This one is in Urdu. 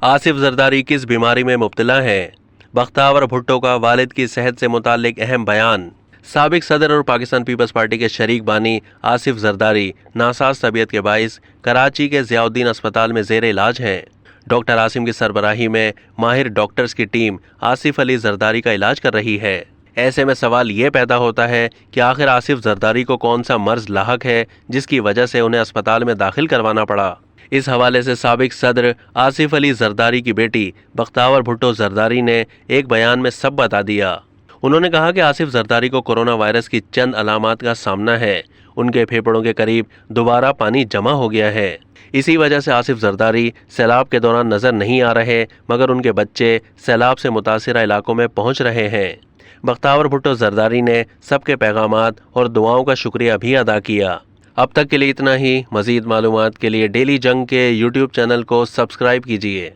آصف زرداری کس بیماری میں مبتلا ہیں؟ بختیار بھٹو کا والد کی صحت سے متعلق اہم بیان۔ سابق صدر اور پاکستان پیپلز پارٹی کے شریک بانی آصف زرداری ناساز طبیعت کے باعث کراچی کے ضیاء الدین اسپتال میں زیر علاج ہیں۔ ڈاکٹر عاصم کی سربراہی میں ماہر ڈاکٹرز کی ٹیم آصف علی زرداری کا علاج کر رہی ہے۔ ایسے میں سوال یہ پیدا ہوتا ہے کہ آخر آصف زرداری کو کون سا مرض لاحق ہے جس کی وجہ سے انہیں اسپتال میں داخل کروانا پڑا۔ اس حوالے سے سابق صدر آصف علی زرداری کی بیٹی بختیار بھٹو زرداری نے ایک بیان میں سب بتا دیا۔ انہوں نے کہا کہ آصف زرداری کو کورونا وائرس کی چند علامات کا سامنا ہے۔ ان کے پھیپھڑوں کے قریب دوبارہ پانی جمع ہو گیا ہے۔ اسی وجہ سے آصف زرداری سیلاب کے دوران نظر نہیں آ رہے، مگر ان کے بچے سیلاب سے متاثرہ علاقوں میں پہنچ رہے ہیں۔ بختیار بھٹو زرداری نے سب کے پیغامات اور دعاؤں کا شکریہ بھی ادا کیا۔ اب تک کے لیے اتنا ہی۔ مزید معلومات کے لیے ڈیلی جنگ کے یوٹیوب چینل کو سبسکرائب کیجیے۔